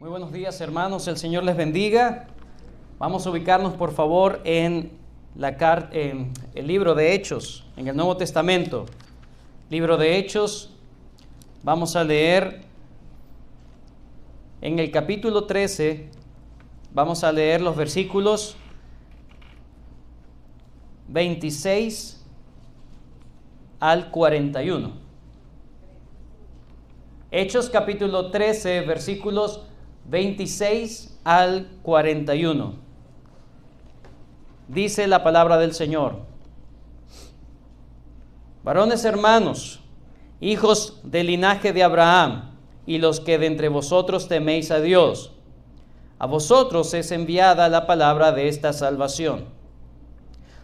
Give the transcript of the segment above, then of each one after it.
Muy buenos días, hermanos, el Señor les bendiga. Vamos a ubicarnos, por favor, en el libro de Hechos, en el Nuevo Testamento. Libro de Hechos, vamos a leer en el capítulo 13, vamos a leer los versículos 26 al 41. Hechos capítulo 13, versículos 26 al 41. Dice la palabra del Señor: Varones hermanos, hijos del linaje de Abraham, y los que de entre vosotros teméis a Dios, a vosotros es enviada la palabra de esta salvación.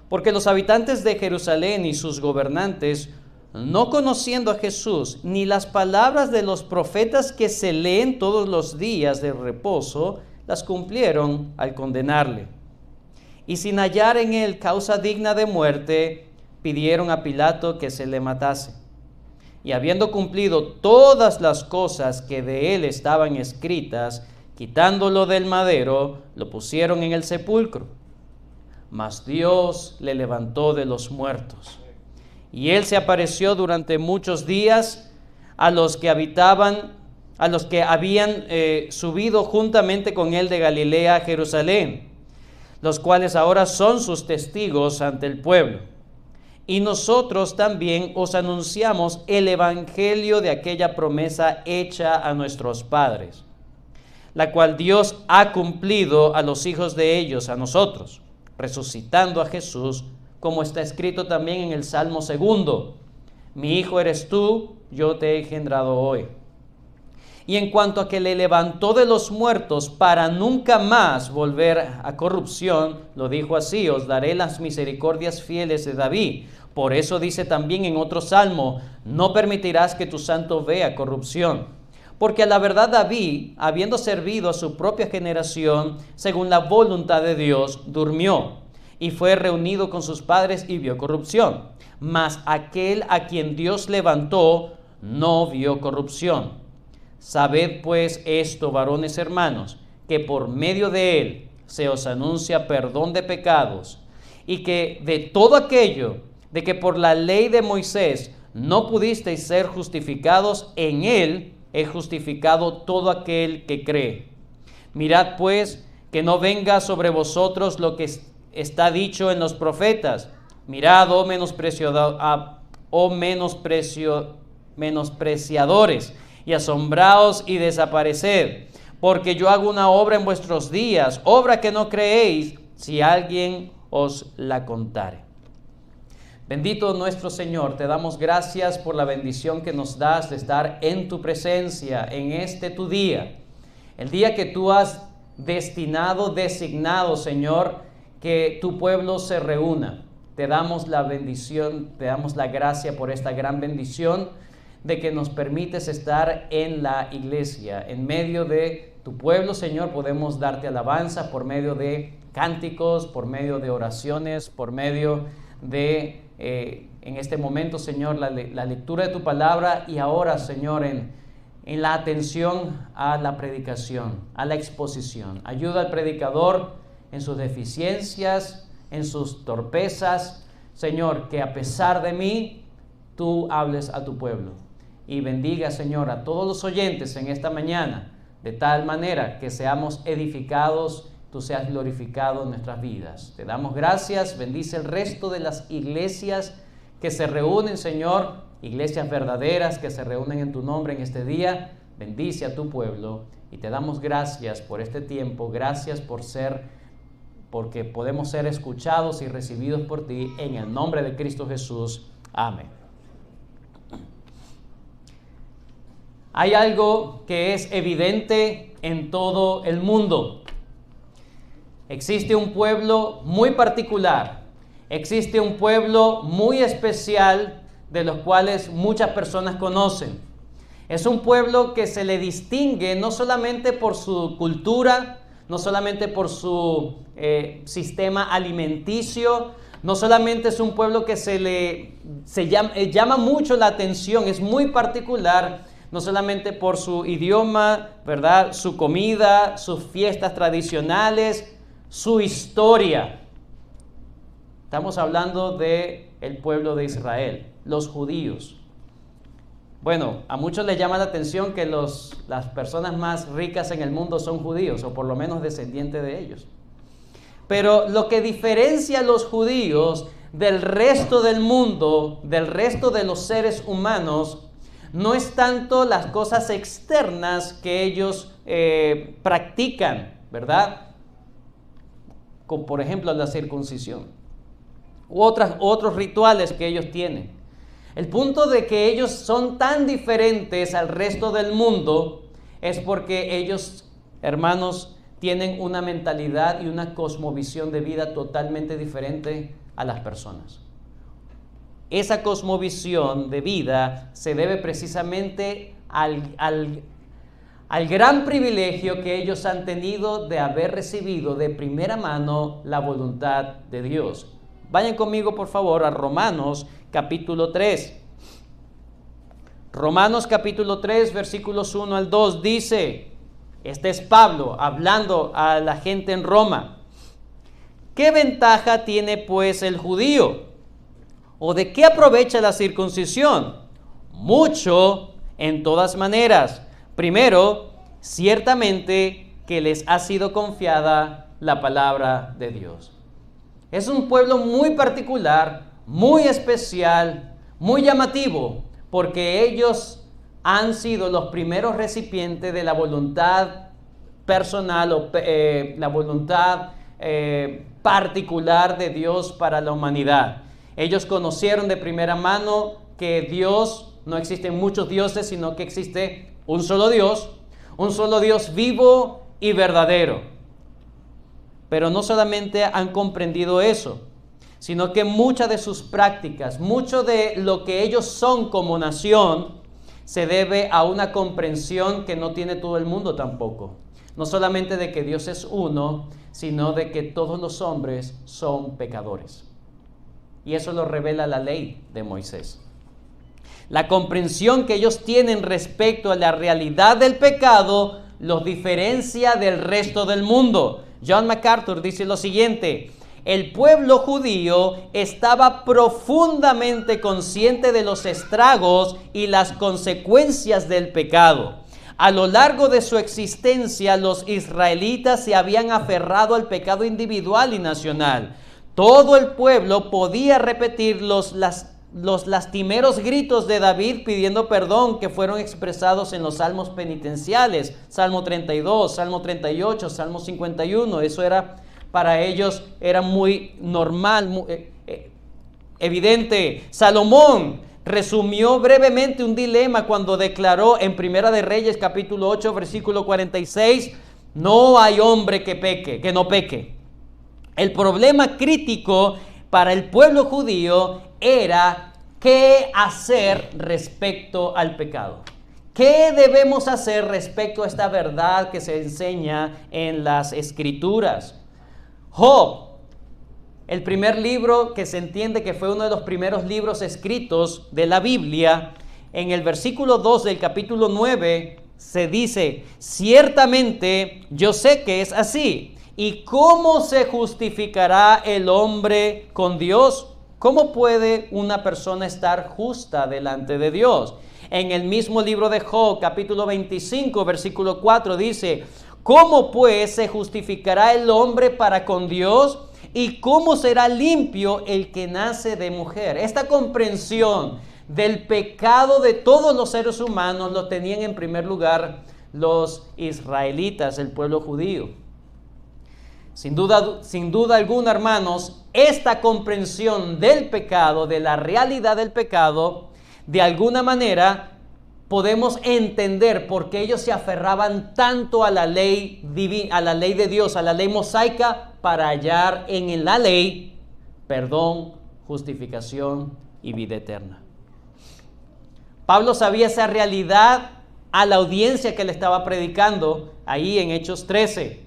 Porque los habitantes de Jerusalén y sus gobernantes, no conociendo a Jesús, ni las palabras de los profetas que se leen todos los días de reposo, las cumplieron al condenarle. Y sin hallar en él causa digna de muerte, pidieron a Pilato que se le matase. Y habiendo cumplido todas las cosas que de él estaban escritas, quitándolo del madero, lo pusieron en el sepulcro. Mas Dios le levantó de los muertos. Y él se apareció durante muchos días a los que habían subido juntamente con él de Galilea a Jerusalén, los cuales ahora son sus testigos ante el pueblo. Y nosotros también os anunciamos el evangelio de aquella promesa hecha a nuestros padres, la cual Dios ha cumplido a los hijos de ellos, a nosotros, resucitando a Jesús, como está escrito también en el Salmo 2: Mi hijo eres tú, yo te he engendrado hoy. Y en cuanto a que le levantó de los muertos para nunca más volver a corrupción, lo dijo así: os daré las misericordias fieles de David. Por eso dice también en otro salmo: no permitirás que tu santo vea corrupción. Porque a la verdad David, habiendo servido a su propia generación, según la voluntad de Dios, durmió y fue reunido con sus padres y vio corrupción. Mas aquel a quien Dios levantó no vio corrupción. Sabed pues esto, varones hermanos, que por medio de él se os anuncia perdón de pecados, y que de todo aquello de que por la ley de Moisés no pudisteis ser justificados, en él es justificado todo aquel que cree. Mirad pues que no venga sobre vosotros lo que está dicho en los profetas: mirad, menospreciadores, y asombraos y desapareced, porque yo hago una obra en vuestros días, obra que no creéis, si alguien os la contare. Bendito nuestro Señor, te damos gracias por la bendición que nos das de estar en tu presencia en este tu día, el día que tú has designado, Señor, que tu pueblo se reúna. Te damos la bendición, te damos la gracia por esta gran bendición de que nos permites estar en la iglesia. En medio de tu pueblo, Señor, podemos darte alabanza por medio de cánticos, por medio de oraciones, por medio de, en este momento, Señor, la lectura de tu palabra, y ahora, Señor, en la atención a la predicación, a la exposición. Ayuda al predicador en sus deficiencias, en sus torpezas, Señor, que a pesar de mí, tú hables a tu pueblo. Y bendiga, Señor, a todos los oyentes en esta mañana, de tal manera que seamos edificados, tú seas glorificado en nuestras vidas. Te damos gracias, bendice el resto de las iglesias que se reúnen, Señor, iglesias verdaderas que se reúnen en tu nombre en este día. Bendice a tu pueblo y te damos gracias por este tiempo, gracias porque podemos ser escuchados y recibidos por ti, en el nombre de Cristo Jesús. Amén. Hay algo que es evidente en todo el mundo. Existe un pueblo muy particular, existe un pueblo muy especial de los cuales muchas personas conocen. Es un pueblo que se le distingue no solamente por su cultura, no solamente por su sistema alimenticio, no solamente es un pueblo que llama mucho la atención, es muy particular no solamente por su idioma, ¿verdad? Su comida, sus fiestas tradicionales, su historia. Estamos hablando del pueblo de Israel, los judíos. Bueno, a muchos les llama la atención que las personas más ricas en el mundo son judíos, o por lo menos descendientes de ellos. Pero lo que diferencia a los judíos del resto del mundo, del resto de los seres humanos, no es tanto las cosas externas que ellos practican, ¿verdad? Como por ejemplo la circuncisión, u otros rituales que ellos tienen. El punto de que ellos son tan diferentes al resto del mundo es porque ellos, hermanos, tienen una mentalidad y una cosmovisión de vida totalmente diferente a las personas. Esa cosmovisión de vida se debe precisamente al gran privilegio que ellos han tenido de haber recibido de primera mano la voluntad de Dios. Vayan conmigo, por favor, a Romanos capítulo 3. Romanos capítulo 3, versículos 1 al 2 dice, este es Pablo hablando a la gente en Roma. ¿Qué ventaja tiene pues el judío? ¿O de qué aprovecha la circuncisión? Mucho en todas maneras. Primero, ciertamente que les ha sido confiada la palabra de Dios. Es un pueblo muy particular, muy especial, muy llamativo, porque ellos han sido los primeros recipientes de la voluntad personal o la voluntad particular de Dios para la humanidad. Ellos conocieron de primera mano que Dios, no existen muchos dioses, sino que existe un solo Dios vivo y verdadero. Pero no solamente han comprendido eso, sino que muchas de sus prácticas, mucho de lo que ellos son como nación, se debe a una comprensión que no tiene todo el mundo tampoco. No solamente de que Dios es uno, sino de que todos los hombres son pecadores. Y eso lo revela la ley de Moisés. La comprensión que ellos tienen respecto a la realidad del pecado los diferencia del resto del mundo. John MacArthur dice lo siguiente: el pueblo judío estaba profundamente consciente de los estragos y las consecuencias del pecado. A lo largo de su existencia, los israelitas se habían aferrado al pecado individual y nacional. Todo el pueblo podía repetir los lastimeros gritos de David pidiendo perdón que fueron expresados en los salmos penitenciales, Salmo 32, Salmo 38, Salmo 51. Eso era para ellos, era muy normal, muy, evidente. Salomón resumió brevemente un dilema cuando declaró en Primera de Reyes capítulo 8 versículo 46, no hay hombre que no peque. El problema crítico para el pueblo judío era qué hacer respecto al pecado. ¿Qué debemos hacer respecto a esta verdad que se enseña en las Escrituras? Job, el primer libro que se entiende que fue uno de los primeros libros escritos de la Biblia, en el versículo 2 del capítulo 9 se dice, ciertamente yo sé que es así. ¿Y cómo se justificará el hombre con Dios? ¿Cómo puede una persona estar justa delante de Dios? En el mismo libro de Job, capítulo 25, versículo 4 dice, ¿cómo pues se justificará el hombre para con Dios? ¿Y cómo será limpio el que nace de mujer? Esta comprensión del pecado de todos los seres humanos lo tenían en primer lugar los israelitas, el pueblo judío. Sin duda alguna, hermanos, esta comprensión del pecado, de la realidad del pecado, de alguna manera podemos entender por qué ellos se aferraban tanto a la ley divina, a la ley de Dios, a la ley mosaica, para hallar en la ley perdón, justificación y vida eterna. Pablo sabía esa realidad a la audiencia que le estaba predicando ahí en Hechos 13.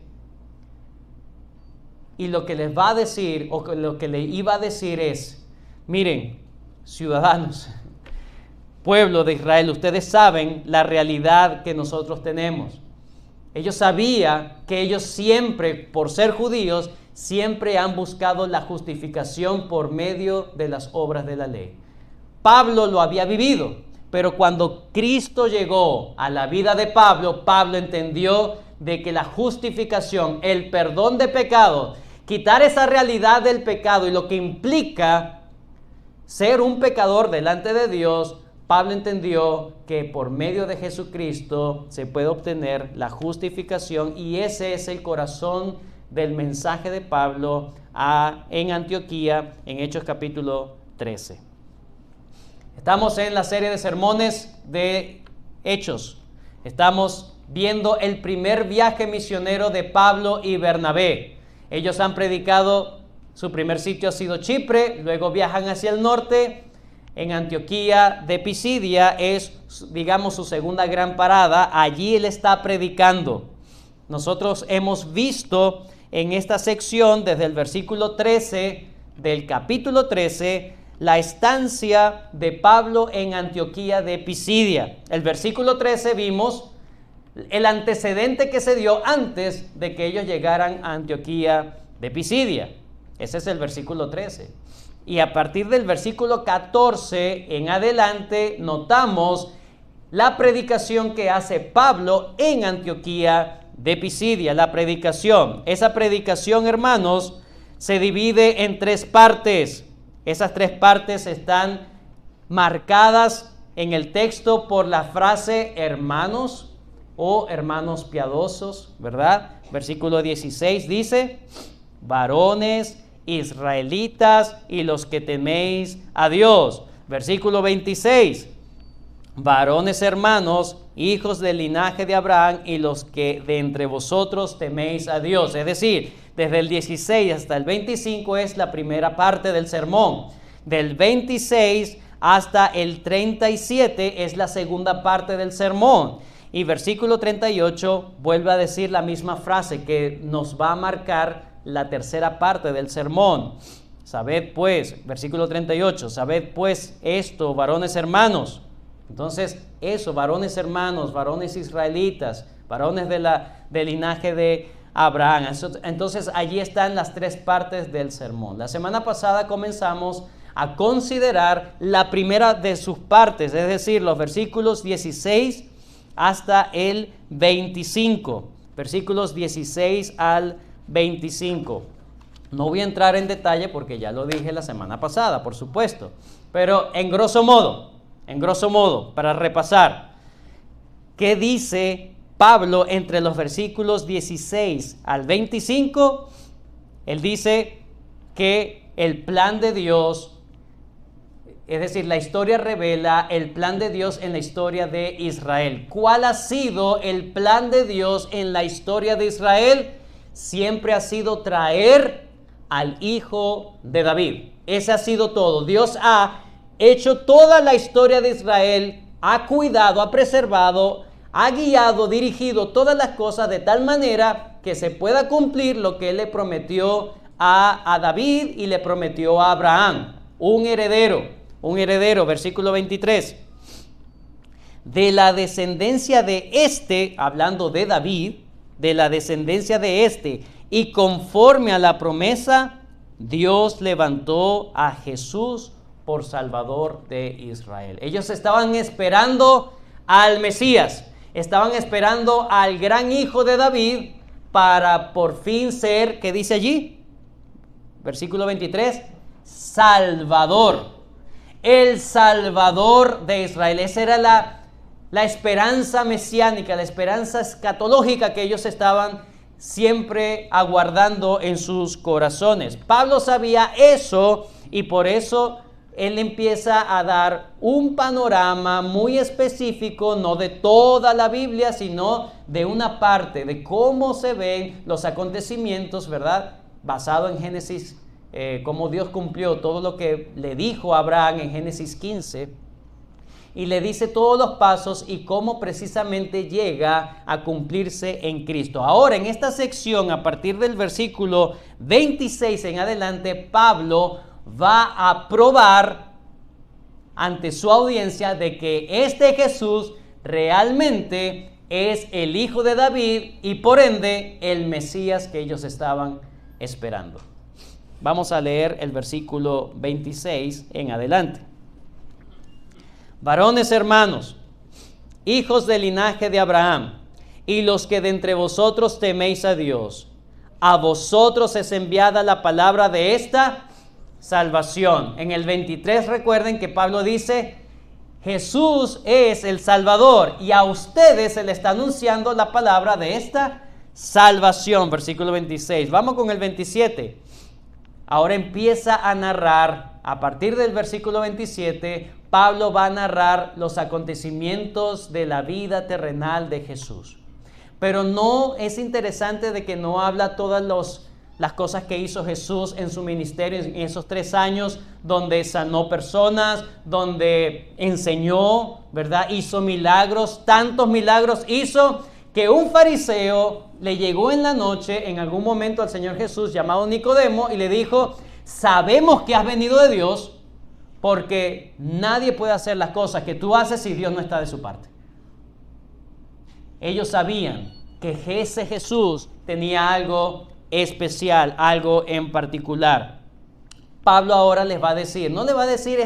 Y lo que les va a decir, o lo que le iba a decir es, miren, ciudadanos, pueblo de Israel, ustedes saben la realidad que nosotros tenemos. Ellos sabían que ellos siempre, por ser judíos, siempre han buscado la justificación por medio de las obras de la ley. Pablo lo había vivido, pero cuando Cristo llegó a la vida de Pablo, Pablo entendió de que la justificación, el perdón de pecado, quitar esa realidad del pecado y lo que implica ser un pecador delante de Dios, Pablo entendió que por medio de Jesucristo se puede obtener la justificación, y ese es el corazón del mensaje de Pablo en Antioquía, en Hechos capítulo 13. Estamos en la serie de sermones de Hechos. Estamos viendo el primer viaje misionero de Pablo y Bernabé. Ellos han predicado, su primer sitio ha sido Chipre, luego viajan hacia el norte. En Antioquía de Pisidia es, digamos, su segunda gran parada. Allí él está predicando. Nosotros hemos visto en esta sección, desde el versículo 13 del capítulo 13, la estancia de Pablo en Antioquía de Pisidia. El versículo 13 vimos el antecedente que se dio antes de que ellos llegaran a Antioquía de Pisidia. Ese es el versículo 13. Y a partir del versículo 14 en adelante notamos la predicación que hace Pablo en Antioquía de Pisidia. La predicación. Esa predicación, hermanos, se divide en tres partes. Esas tres partes están marcadas en el texto por la frase hermanos o hermanos piadosos, ¿verdad? Versículo 16 dice: varones israelitas y los que teméis a Dios. Versículo 26, varones hermanos, hijos del linaje de Abraham y los que de entre vosotros teméis a Dios. Es decir, desde el 16 hasta el 25 es la primera parte del sermón. Del 26 hasta el 37 es la segunda parte del sermón. Y versículo 38 vuelve a decir la misma frase que nos va a marcar la tercera parte del sermón. Sabed pues, versículo 38, sabed pues esto, varones hermanos. Entonces, eso, varones hermanos, varones israelitas, varones del linaje de Abraham. Entonces, allí están las tres partes del sermón. La semana pasada comenzamos a considerar la primera de sus partes, es decir, los versículos 16 hasta el 25. Versículos 16 al 25. No voy a entrar en detalle porque ya lo dije la semana pasada, por supuesto. Pero en grosso modo, para repasar, ¿qué dice Pablo entre los versículos 16 al 25? Él dice que el plan de Dios, es decir, la historia revela el plan de Dios en la historia de Israel. ¿Cuál ha sido el plan de Dios en la historia de Israel? Siempre ha sido traer al hijo de David. Ese ha sido todo. Dios ha hecho toda la historia de Israel, ha cuidado, ha preservado, ha guiado, dirigido todas las cosas de tal manera que se pueda cumplir lo que él le prometió a David y le prometió a Abraham. Un heredero, versículo 23. De la descendencia de este, hablando de David, de la descendencia de este, y conforme a la promesa, Dios levantó a Jesús por Salvador de Israel. Ellos estaban esperando al Mesías, estaban esperando al gran hijo de David para por fin ser, ¿qué dice allí? Versículo 23, Salvador. El Salvador de Israel. Esa era la esperanza mesiánica, la esperanza escatológica que ellos estaban siempre aguardando en sus corazones. Pablo sabía eso y por eso él empieza a dar un panorama muy específico, no de toda la Biblia, sino de una parte, de cómo se ven los acontecimientos, ¿verdad? Basado en Génesis, cómo Dios cumplió todo lo que le dijo a Abraham en Génesis 15. Y le dice todos los pasos y cómo precisamente llega a cumplirse en Cristo. Ahora, en esta sección, a partir del versículo 26 en adelante, Pablo va a probar ante su audiencia de que este Jesús realmente es el hijo de David y por ende el Mesías que ellos estaban esperando. Vamos a leer el versículo 26 en adelante. Varones hermanos, hijos del linaje de Abraham, y los que de entre vosotros teméis a Dios, a vosotros es enviada la palabra de esta salvación. En el 23 recuerden que Pablo dice, Jesús es el Salvador y a ustedes se le está anunciando la palabra de esta salvación. Versículo 26. Vamos con el 27. Ahora empieza a narrar, a partir del versículo 27, Pablo va a narrar los acontecimientos de la vida terrenal de Jesús. Pero no es interesante de que no habla todas las cosas que hizo Jesús en su ministerio en esos 3 años, donde sanó personas, donde enseñó, ¿verdad? Hizo milagros, tantos milagros hizo que un fariseo le llegó en la noche, en algún momento al Señor Jesús, llamado Nicodemo, y le dijo, sabemos que has venido de Dios, porque nadie puede hacer las cosas que tú haces si Dios no está de su parte. Ellos sabían que ese Jesús tenía algo especial, algo en particular. Pablo ahora les va a decir, no le va a decir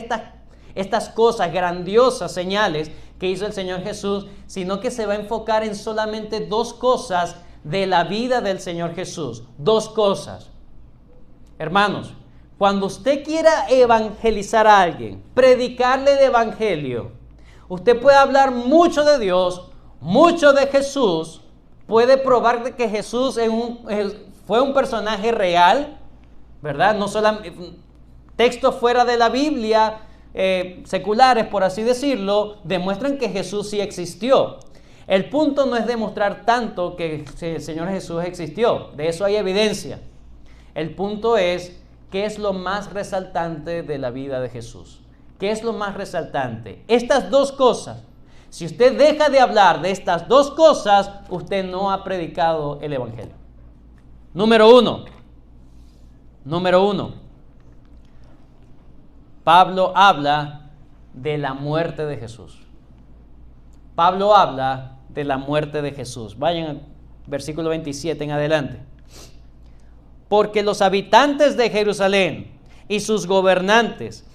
estas cosas grandiosas, señales que hizo el Señor Jesús, sino que se va a enfocar en solamente 2 cosas de la vida del Señor Jesús. 2 cosas. Hermanos, cuando usted quiera evangelizar a alguien, predicarle el evangelio, usted puede hablar mucho de Dios, mucho de Jesús, puede probar de que Jesús fue un personaje real, ¿verdad? No solamente textos fuera de la Biblia, seculares, por así decirlo, demuestran que Jesús sí existió. El punto no es demostrar tanto que el Señor Jesús existió, de eso hay evidencia. El punto es, ¿qué es lo más resaltante de la vida de Jesús? ¿Qué es lo más resaltante? Estas 2 cosas. Si usted deja de hablar de estas 2 cosas, usted no ha predicado el evangelio. Número uno. Pablo habla de la muerte de Jesús. Pablo habla de la muerte de Jesús. Vayan al versículo 27 en adelante. Porque los habitantes de Jerusalén y sus gobernantes,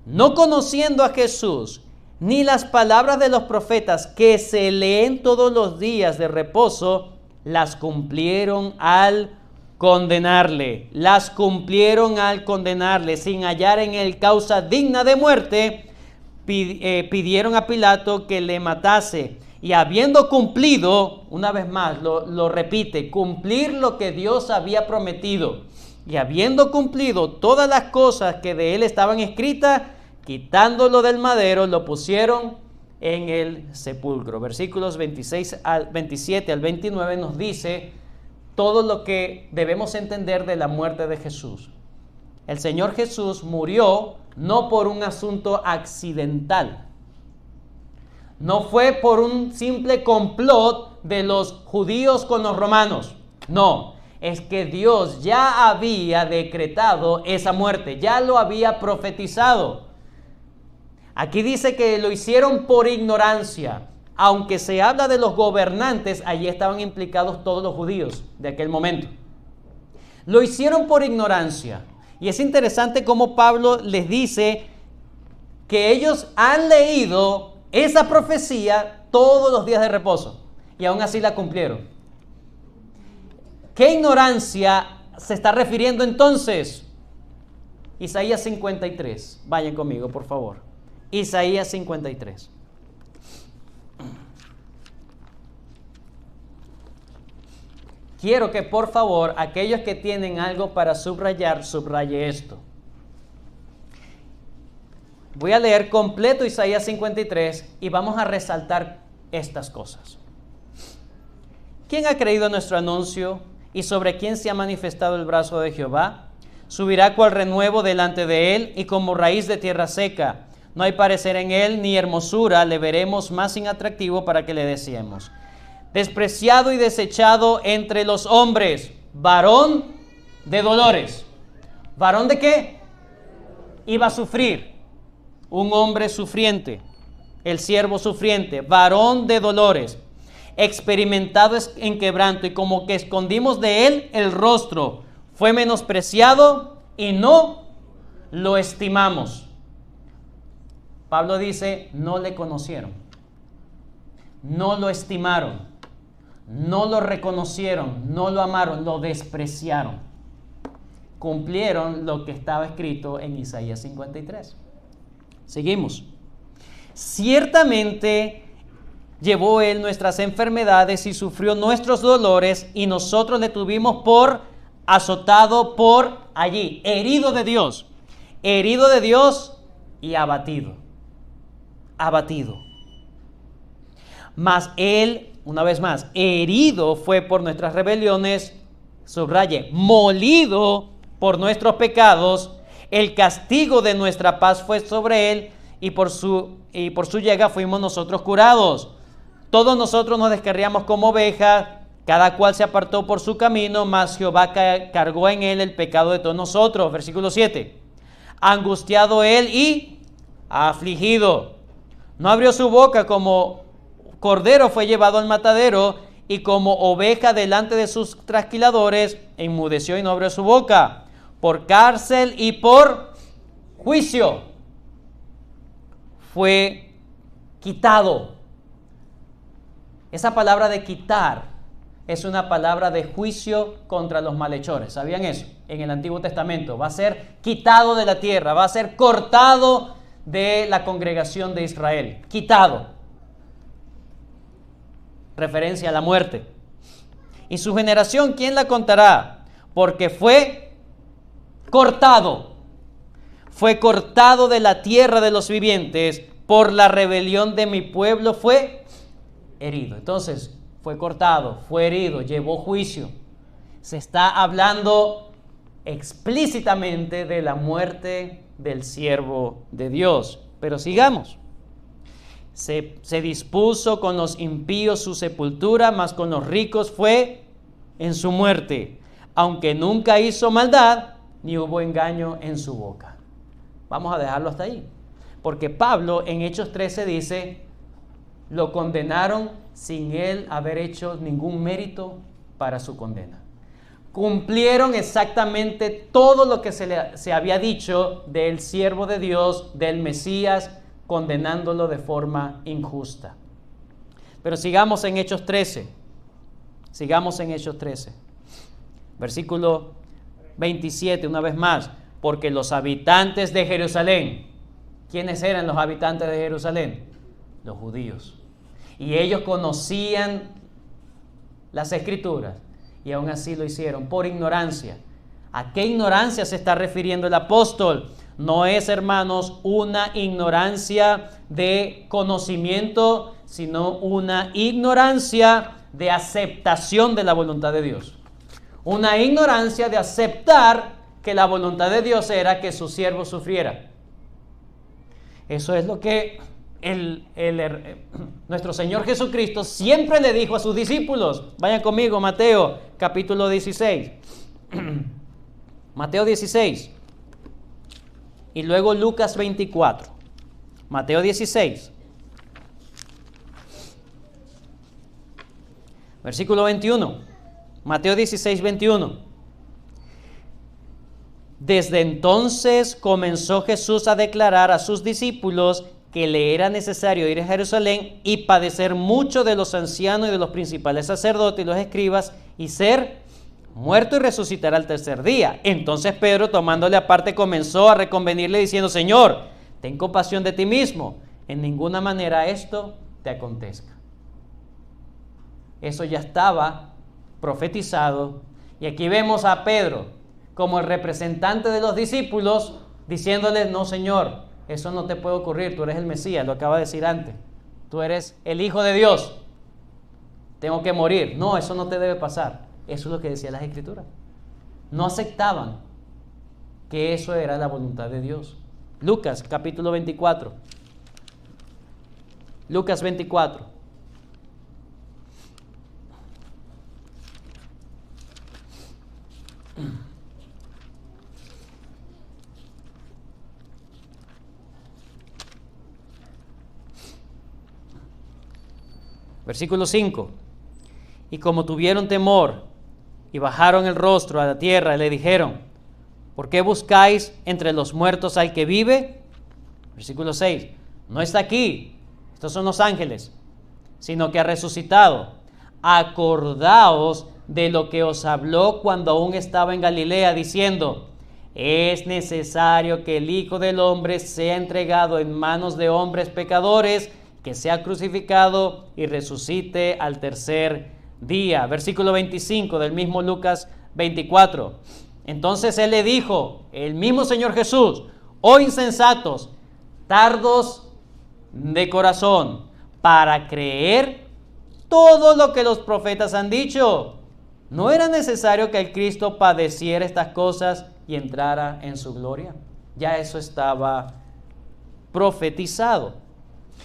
no conociendo a Jesús, ni las palabras de los profetas que se leen todos los días de reposo, las cumplieron al condenarle. Las cumplieron al condenarle. Sin hallar en él causa digna de muerte, pidieron a Pilato que le matase. Y habiendo cumplido, una vez más lo repite, cumplir lo que Dios había prometido. Y habiendo cumplido todas las cosas que de él estaban escritas, quitándolo del madero, lo pusieron en el sepulcro. Versículos 27 al 29 nos dice todo lo que debemos entender de la muerte de Jesús. El Señor Jesús murió no por un asunto accidental. No fue por un simple complot de los judíos con los romanos. No, es que Dios ya había decretado esa muerte, ya lo había profetizado. Aquí dice que lo hicieron por ignorancia. Aunque se habla de los gobernantes, allí estaban implicados todos los judíos de aquel momento. Lo hicieron por ignorancia. Y es interesante cómo Pablo les dice que ellos han leído esa profecía todos los días de reposo y aún así la cumplieron. ¿Qué ignorancia se está refiriendo entonces? Isaías 53. Vayan conmigo, por favor. Isaías 53. Quiero que por favor aquellos que tienen algo para subrayar, subraye esto. Voy a leer completo Isaías 53 y vamos a resaltar estas cosas. ¿Quién ha creído nuestro anuncio y sobre quién se ha manifestado el brazo de Jehová? Subirá cual renuevo delante de él y como raíz de tierra seca. No hay parecer en él ni hermosura, le veremos más inatractivo para que le deseemos. Despreciado y desechado entre los hombres, varón de dolores. ¿Varón de qué? Iba a sufrir. un hombre sufriente, el siervo sufriente, varón de dolores, experimentado en quebranto, y como que escondimos de él el rostro, fue menospreciado y no lo estimamos. Pablo dice, no le conocieron, no lo estimaron, no lo reconocieron, no lo amaron, lo despreciaron. Cumplieron lo que estaba escrito en Isaías 53. Seguimos. Ciertamente llevó él nuestras enfermedades y sufrió nuestros dolores, y nosotros le tuvimos por azotado, por allí, herido de Dios y abatido. Mas él, una vez más, herido fue por nuestras rebeliones, subraye, molido por nuestros pecados, el castigo de nuestra paz fue sobre él, y por su llaga fuimos nosotros curados. Todos nosotros nos descarriamos como ovejas, cada cual se apartó por su camino, mas Jehová cargó en él el pecado de todos nosotros. Versículo 7. Angustiado él y afligido. No abrió su boca, como cordero fue llevado al matadero, y como oveja delante de sus trasquiladores, enmudeció y no abrió su boca. Por cárcel y por juicio fue quitado. Esa palabra de quitar es una palabra de juicio contra los malhechores. ¿Sabían eso? En el Antiguo Testamento va a ser quitado de la tierra, va a ser cortado de la congregación de Israel. Quitado. Referencia a la muerte. Y su generación, ¿quién la contará? Porque fue cortado. Fue cortado de la tierra de los vivientes. Por la rebelión de mi pueblo fue herido. Entonces, fue cortado, fue herido, llevó juicio. Se está hablando explícitamente de la muerte del siervo de Dios. Pero sigamos. Se dispuso con los impíos su sepultura, mas con los ricos fue en su muerte, aunque nunca hizo maldad, ni hubo engaño en su boca. Vamos a dejarlo hasta ahí, porque Pablo en Hechos 13 dice, lo condenaron sin él haber hecho ningún mérito para su condena. Cumplieron exactamente todo lo que se había dicho del siervo de Dios, del Mesías, condenándolo de forma injusta. Pero sigamos en Hechos 13. Sigamos en Hechos 13. Versículo 27, una vez más. Porque los habitantes de Jerusalén, ¿quiénes eran los habitantes de Jerusalén? Los judíos. Y ellos conocían las Escrituras y aún así lo hicieron por ignorancia. ¿A qué ignorancia se está refiriendo el apóstol? No es, hermanos, una ignorancia de conocimiento, sino una ignorancia de aceptación de la voluntad de Dios. Una ignorancia de aceptar que la voluntad de Dios era que su siervo sufriera. Eso es lo que nuestro Señor Jesucristo siempre le dijo a sus discípulos. Vayan conmigo, Mateo capítulo 16. Mateo 16. Y luego Lucas 24. Mateo 16. Versículo 21. Mateo 16, 21. Desde entonces comenzó Jesús a declarar a sus discípulos que le era necesario ir a Jerusalén y padecer mucho de los ancianos y de los principales sacerdotes y los escribas, y ser muerto y resucitar al tercer día. Entonces Pedro, tomándole aparte, comenzó a reconvenirle diciendo: Señor, ten compasión de ti mismo, en ninguna manera esto te acontezca. Eso ya estaba profetizado, y aquí vemos a Pedro como el representante de los discípulos diciéndole: no, Señor, eso no te puede ocurrir, tú eres el Mesías, lo acaba de decir antes, tú eres el Hijo de Dios, tengo que morir. No, eso no te debe pasar. Eso es lo que decían las Escrituras. No aceptaban que eso era la voluntad de Dios. Lucas capítulo 24. Lucas 24. Versículo 5. Y como tuvieron temor y bajaron el rostro a la tierra, le dijeron: ¿por qué buscáis entre los muertos al que vive? Versículo 6. No está aquí, estos son los ángeles, sino que ha resucitado. Acordaos de lo que os habló cuando aún estaba en Galilea, diciendo: es necesario que el Hijo del Hombre sea entregado en manos de hombres pecadores, que sea crucificado y resucite al tercer día. Versículo 25 del mismo Lucas 24. Entonces él le dijo, el mismo Señor Jesús: oh insensatos, tardos de corazón, para creer todo lo que los profetas han dicho. ¿No era necesario que el Cristo padeciera estas cosas y entrara en su gloria? Ya eso estaba profetizado.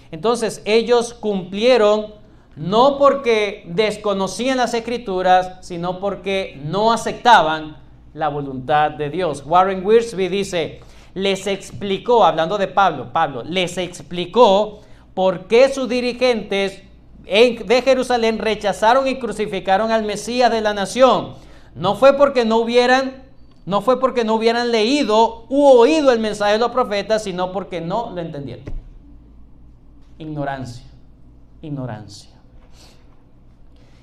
Entonces ellos cumplieron no porque desconocían las Escrituras, sino porque no aceptaban la voluntad de Dios. Warren Wiersbe dice, les explicó, hablando de Pablo, les explicó por qué sus dirigentes de Jerusalén rechazaron y crucificaron al Mesías de la nación. No fue porque no hubieran leído u oído el mensaje de los profetas, sino porque no lo entendieron. Ignorancia.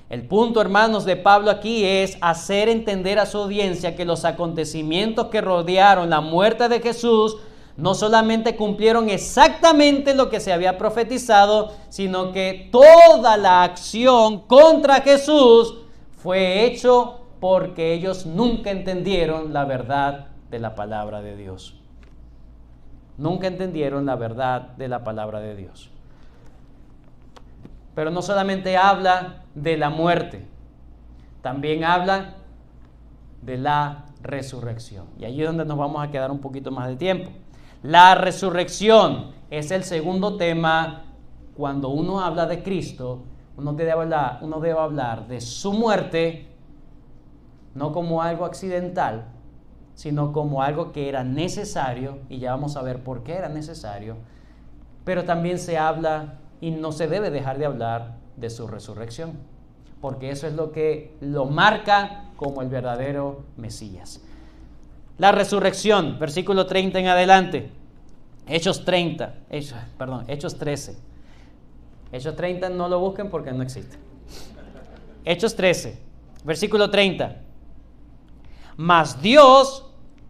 El punto, hermanos, de Pablo aquí es hacer entender a su audiencia que los acontecimientos que rodearon la muerte de Jesús no solamente cumplieron exactamente lo que se había profetizado, sino que toda la acción contra Jesús fue hecho porque ellos nunca entendieron la verdad de la palabra de Dios. Nunca entendieron la verdad de la palabra de Dios. Pero no solamente habla de la muerte, también habla de la resurrección. Y allí es donde nos vamos a quedar un poquito más de tiempo. La resurrección es el segundo tema. Cuando uno habla de Cristo, uno debe hablar de su muerte, no como algo accidental, sino como algo que era necesario, y ya vamos a ver por qué era necesario. Pero también se habla, y no se debe dejar de hablar, de su resurrección, porque eso es lo que lo marca como el verdadero Mesías. La resurrección, versículo 30 en adelante. Hechos 13. Hechos 30 no lo busquen porque no existe. Hechos 13, versículo 30. Mas Dios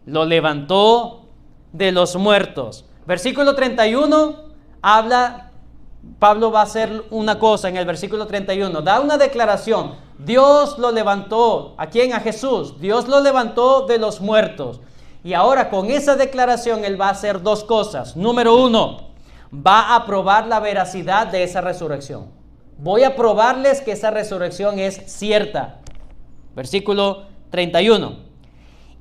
lo levantó de los muertos. Versículo 31 Pablo va a hacer una cosa en el versículo 31. Da una declaración. Dios lo levantó. ¿A quién? A Jesús. Dios lo levantó de los muertos. Y ahora con esa declaración él va a hacer dos cosas. Número uno, va a probar la veracidad de esa resurrección. Voy a probarles que esa resurrección es cierta. Versículo 31.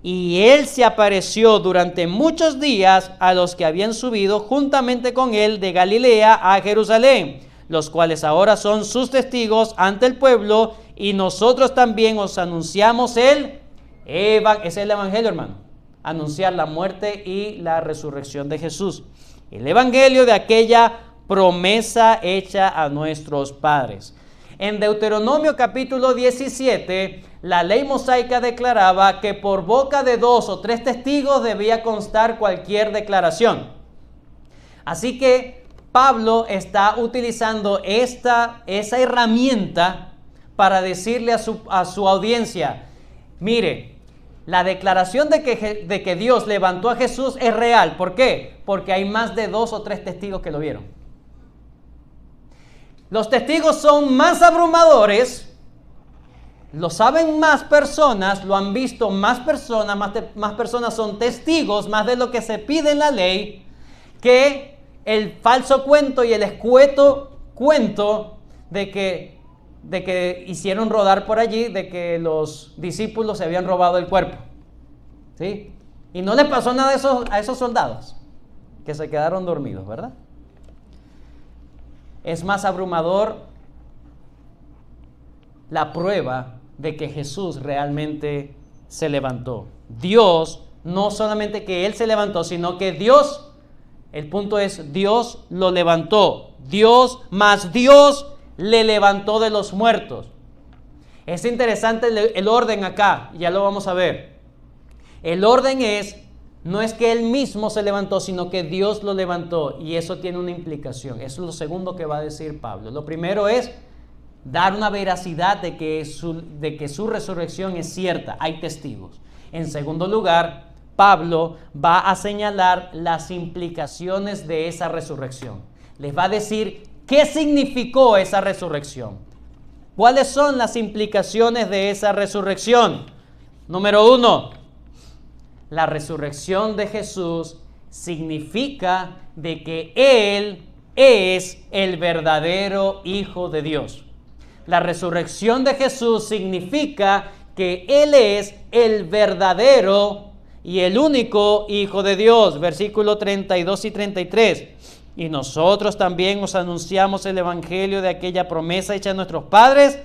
Y él se apareció durante muchos días a los que habían subido juntamente con él de Galilea a Jerusalén, los cuales ahora son sus testigos ante el pueblo, y nosotros también os anunciamos es el evangelio, hermano, anunciar la muerte y la resurrección de Jesús, el evangelio de aquella promesa hecha a nuestros padres. En Deuteronomio capítulo 17, la ley mosaica declaraba que por boca de 2 o 3 testigos debía constar cualquier declaración. Así que Pablo está utilizando esa herramienta para decirle a su audiencia: mire, la declaración de que Dios levantó a Jesús es real. ¿Por qué? Porque hay más de 2 o 3 testigos que lo vieron. Los testigos son más abrumadores, lo saben más personas, lo han visto más personas son testigos, más de lo que se pide en la ley, que el falso cuento y el escueto cuento de que hicieron rodar por allí, de que los discípulos se habían robado el cuerpo. ¿Sí? Y no les pasó nada a esos soldados, que se quedaron dormidos, ¿verdad? Es más abrumador la prueba de que Jesús realmente se levantó. Dios, no solamente que Él se levantó, sino que Dios, el punto es, Dios lo levantó. Dios le levantó de los muertos. Es interesante el orden acá, ya lo vamos a ver. El orden no es que él mismo se levantó, sino que Dios lo levantó, y eso tiene una implicación. Eso es lo segundo que va a decir Pablo. Lo primero es dar una veracidad de que su resurrección es cierta, hay testigos. En segundo lugar, Pablo va a señalar las implicaciones de esa resurrección. Les va a decir qué significó esa resurrección. ¿Cuáles son las implicaciones de esa resurrección? Número 1, la resurrección de Jesús significa de que Él es el verdadero Hijo de Dios. La resurrección de Jesús significa que Él es el verdadero y el único Hijo de Dios. Versículos 32 y 33. Y nosotros también os anunciamos el evangelio de aquella promesa hecha a nuestros padres,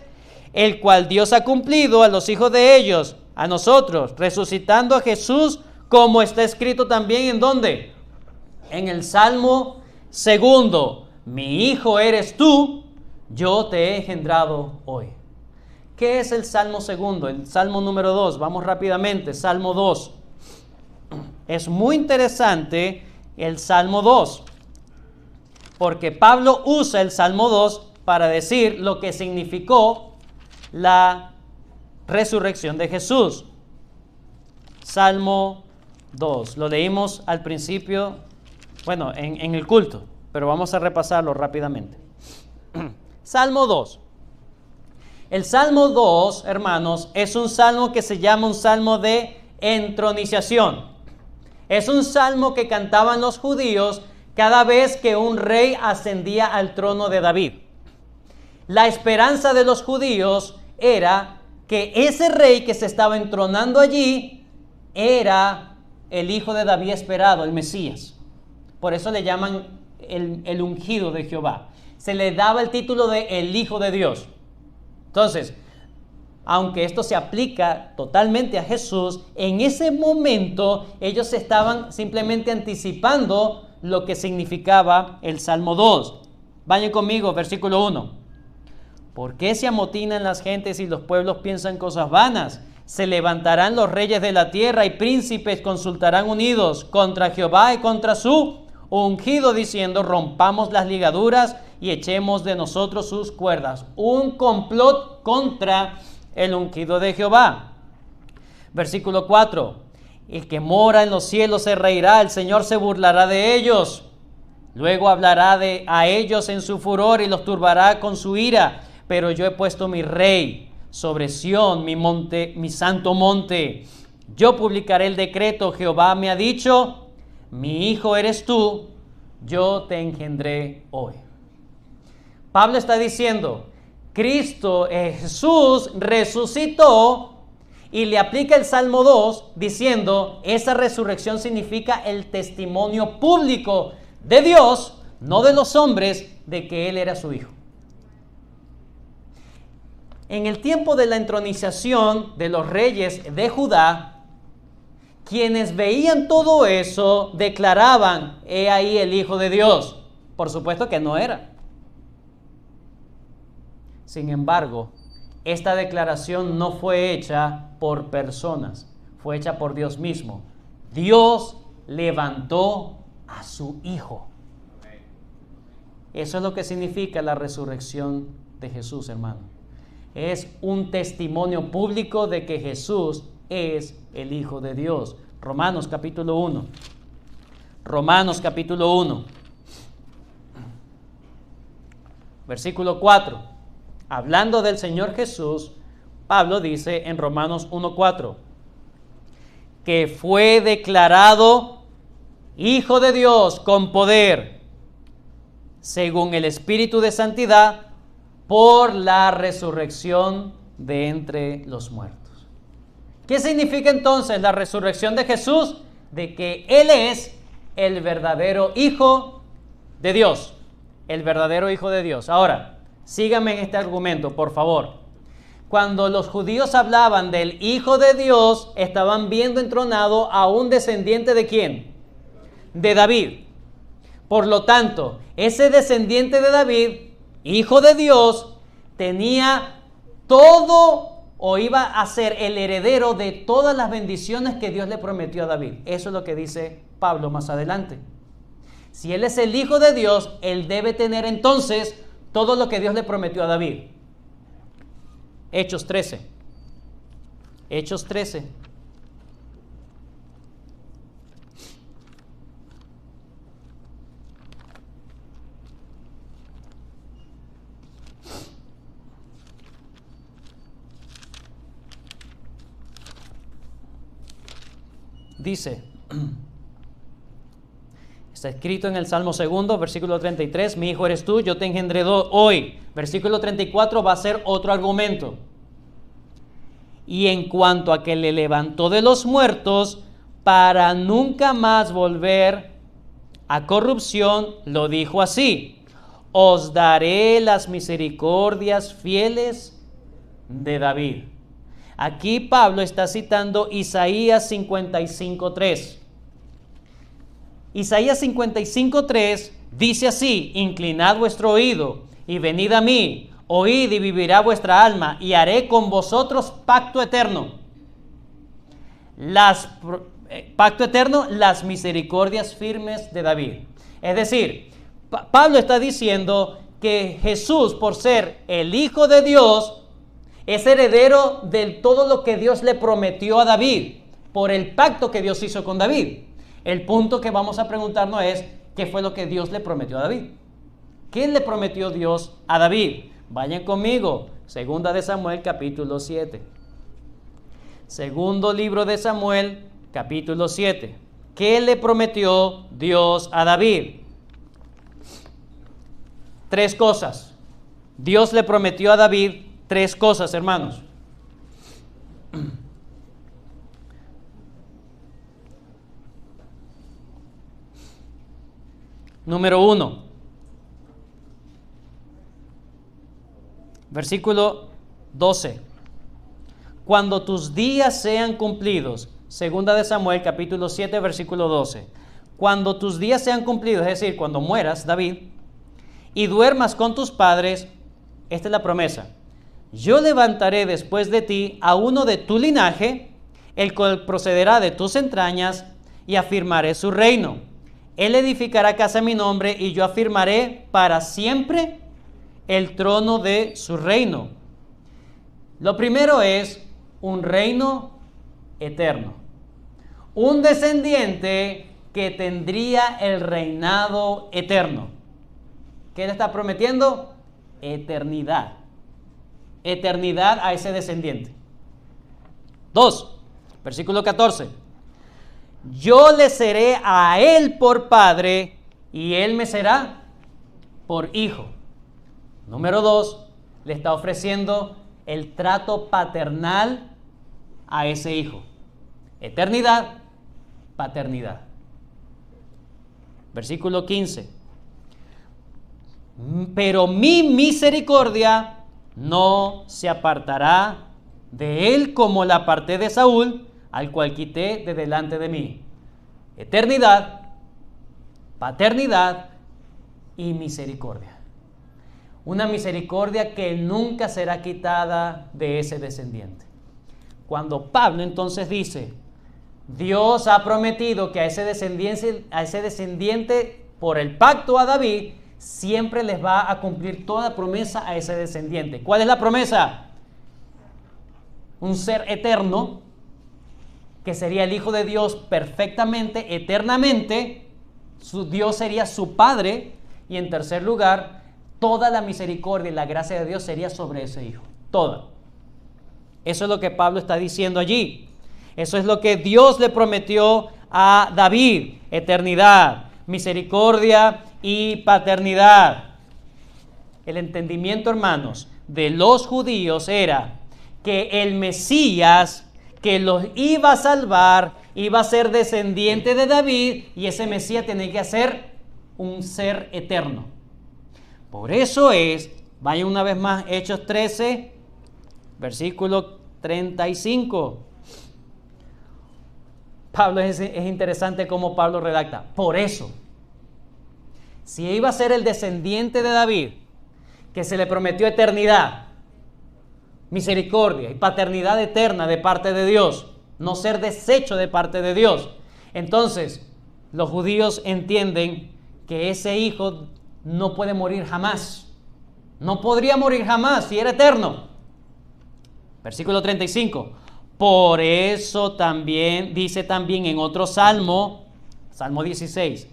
el cual Dios ha cumplido a los hijos de ellos, a nosotros, resucitando a Jesús, como está escrito también ¿en dónde? En el Salmo 2. Mi hijo eres tú, yo te he engendrado hoy. ¿Qué es el Salmo 2? El Salmo número 2. Vamos rápidamente. Salmo 2. Es muy interesante el Salmo 2. Porque Pablo usa el Salmo 2 para decir lo que significó la resurrección de Jesús. Salmo 2. Lo leímos al principio, en el culto, pero vamos a repasarlo rápidamente. Salmo 2. El Salmo 2, hermanos, es un salmo que se llama un salmo de entronización. Es un salmo que cantaban los judíos cada vez que un rey ascendía al trono de David. La esperanza de los judíos era que ese rey que se estaba entronando allí era el hijo de David esperado, el Mesías. Por eso le llaman el ungido de Jehová. Se le daba el título de el Hijo de Dios. Entonces, aunque esto se aplica totalmente a Jesús, en ese momento ellos estaban simplemente anticipando lo que significaba el Salmo 2. Vayan conmigo, versículo 1. ¿Por qué se amotinan las gentes y los pueblos piensan cosas vanas? Se levantarán los reyes de la tierra y príncipes consultarán unidos contra Jehová y contra su ungido, diciendo: rompamos las ligaduras y echemos de nosotros sus cuerdas. Un complot contra el ungido de Jehová. Versículo 4. El que mora en los cielos se reirá, el Señor se burlará de ellos. Luego hablará a ellos en su furor y los turbará con su ira. Pero yo he puesto mi rey sobre Sión, mi monte, mi santo monte. Yo publicaré el decreto. Jehová me ha dicho: mi hijo eres tú, yo te engendré hoy. Pablo está diciendo, Cristo, Jesús resucitó, y le aplica el Salmo 2 diciendo, esa resurrección significa el testimonio público de Dios, no de los hombres, de que Él era su hijo. En el tiempo de la entronización de los reyes de Judá, quienes veían todo eso declaraban: he ahí el Hijo de Dios. Por supuesto que no era. Sin embargo, esta declaración no fue hecha por personas, fue hecha por Dios mismo. Dios levantó a su Hijo. Eso es lo que significa la resurrección de Jesús, hermano. Es un testimonio público de que Jesús es el Hijo de Dios. Romanos capítulo 1. Romanos capítulo 1. Versículo 4. Hablando del Señor Jesús, Pablo dice en Romanos 1:4 que fue declarado Hijo de Dios con poder, según el Espíritu de Santidad, por la resurrección de entre los muertos. ¿Qué significa entonces la resurrección de Jesús? De que Él es el verdadero Hijo de Dios. El verdadero Hijo de Dios. Ahora, síganme en este argumento, por favor. Cuando los judíos hablaban del Hijo de Dios, estaban viendo entronado a un descendiente ¿de quién? De David. Por lo tanto, ese descendiente de David, Hijo de Dios, tenía todo o iba a ser el heredero de todas las bendiciones que Dios le prometió a David. Eso es lo que dice Pablo más adelante. Si él es el Hijo de Dios, él debe tener entonces todo lo que Dios le prometió a David. Hechos 13. Hechos 13. Dice, está escrito en el Salmo 2, versículo 33, mi hijo eres tú, yo te engendré hoy. Versículo 34 va a ser otro argumento. Y en cuanto a que le levantó de los muertos para nunca más volver a corrupción, lo dijo así: os daré las misericordias fieles de David. Aquí Pablo está citando Isaías 55:3. Isaías 55:3 dice así: inclinad vuestro oído y venid a mí, oíd y vivirá vuestra alma, y haré con vosotros pacto eterno. Pacto eterno, las misericordias firmes de David. Es decir, Pablo está diciendo que Jesús, por ser el Hijo de Dios, es heredero de todo lo que Dios le prometió a David, por el pacto que Dios hizo con David. El punto que vamos a preguntarnos es, ¿qué fue lo que Dios le prometió a David? ¿Qué le prometió Dios a David? Vayan conmigo, Segunda de Samuel, capítulo 7. Segundo libro de Samuel, capítulo 7. ¿Qué le prometió Dios a David? 3 cosas. Dios le prometió a David 3 cosas, hermanos. Número 1, versículo 12. Cuando tus días sean cumplidos, Segunda de Samuel, capítulo 7, versículo 12. Cuando tus días sean cumplidos, es decir, cuando mueras, David, y duermas con tus padres, esta es la promesa: yo levantaré después de ti a uno de tu linaje, el cual procederá de tus entrañas, y afirmaré su reino. Él edificará casa a mi nombre, y yo afirmaré para siempre el trono de su reino. Lo primero es un reino eterno. Un descendiente que tendría el reinado eterno. ¿Qué le está prometiendo? Eternidad. Eternidad a ese descendiente. 2, versículo 14. Yo le seré a él por padre y él me será por hijo. Número 2, le está ofreciendo el trato paternal a ese hijo. Eternidad, paternidad. Versículo 15. Pero mi misericordia no se apartará de él como la aparté de Saúl, al cual quité de delante de mí. Eternidad, paternidad y misericordia. Una misericordia que nunca será quitada de ese descendiente. Cuando Pablo entonces dice, Dios ha prometido que a ese descendiente por el pacto a David, siempre les va a cumplir toda promesa a ese descendiente. ¿Cuál es la promesa? Un ser eterno, que sería el Hijo de Dios perfectamente, eternamente. Dios sería su Padre. Y en tercer lugar, toda la misericordia y la gracia de Dios sería sobre ese Hijo. Toda. Eso es lo que Pablo está diciendo allí. Eso es lo que Dios le prometió a David. Eternidad, misericordia y paternidad. El entendimiento, hermanos, de los judíos era que el Mesías que los iba a salvar iba a ser descendiente de David, y ese Mesías tenía que ser un ser eterno. Por eso vayan una vez más, Hechos 13, versículo 35. Pablo, es interesante cómo Pablo redacta. Por eso, si iba a ser el descendiente de David, que se le prometió eternidad, misericordia y paternidad eterna de parte de Dios, no ser deshecho de parte de Dios. Entonces, los judíos entienden que ese hijo no puede morir jamás. No podría morir jamás si era eterno. Versículo 35. Por eso también, dice también en otro salmo, Salmo 16,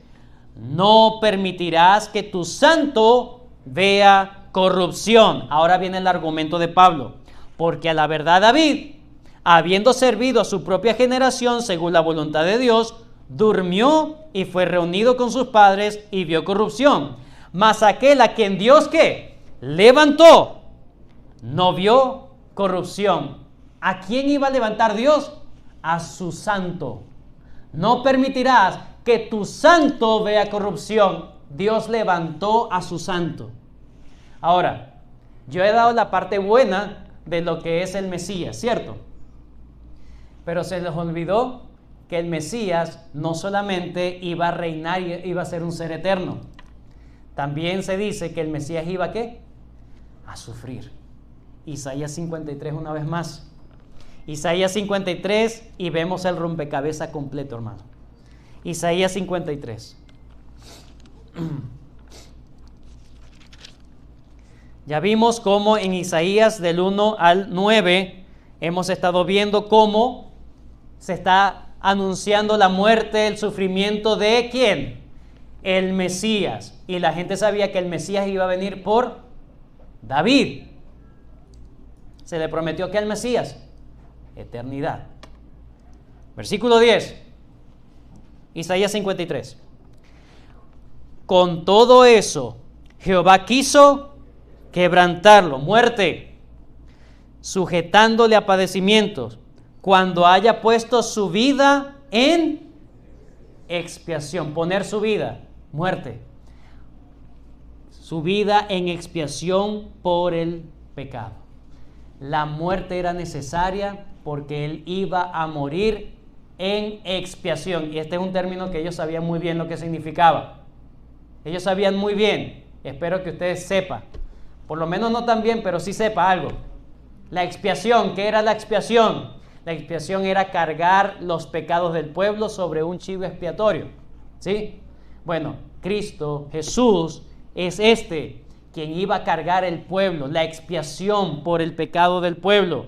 no permitirás que tu santo vea corrupción. Ahora viene el argumento de Pablo. Porque a la verdad David, habiendo servido a su propia generación según la voluntad de Dios, durmió y fue reunido con sus padres y vio corrupción. Mas aquel a quien Dios, ¿qué? Levantó, no vio corrupción. ¿A quién iba a levantar Dios? A su santo. No permitirás que tu santo vea corrupción. Dios levantó a su santo. Ahora, yo he dado la parte buena de lo que es el Mesías, ¿cierto? Pero se les olvidó que el Mesías no solamente iba a reinar y iba a ser un ser eterno. También se dice que el Mesías iba ¿a qué? A sufrir. Isaías 53 una vez más. Isaías 53 y vemos el rompecabezas completo, hermano. Isaías 53. Ya vimos cómo en Isaías del 1 al 9 hemos estado viendo cómo se está anunciando la muerte, el sufrimiento de ¿quién? El Mesías. Y la gente sabía que el Mesías iba a venir por David. Se le prometió que el Mesías, eternidad. Versículo 10, Isaías 53. Con todo eso, Jehová quiso quebrantarlo, muerte, sujetándole a padecimientos, cuando haya puesto su vida en expiación. Poner su vida, muerte. Su vida en expiación por el pecado. La muerte era necesaria porque él iba a morir en expiación. Y este es un término que ellos sabían muy bien lo que significaba. Ellos sabían muy bien. Espero que ustedes sepan. Por lo menos no tan bien, pero sí sepa algo. La expiación, ¿qué era la expiación? La expiación era cargar los pecados del pueblo sobre un chivo expiatorio. ¿Sí? Bueno, Cristo, Jesús, es quien iba a cargar el pueblo, la expiación por el pecado del pueblo.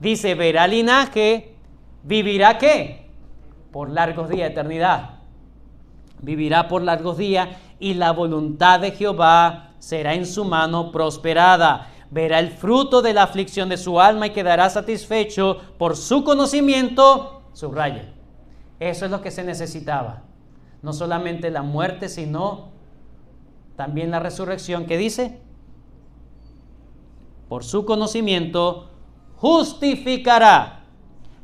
Dice, verá linaje, vivirá ¿qué? Por largos días, eternidad. Vivirá por largos días y la voluntad de Jehová será en su mano prosperada. Verá el fruto de la aflicción de su alma y quedará satisfecho por su conocimiento. Subraya. Eso es lo que se necesitaba. No solamente la muerte, sino también la resurrección. ¿Qué dice? Por su conocimiento justificará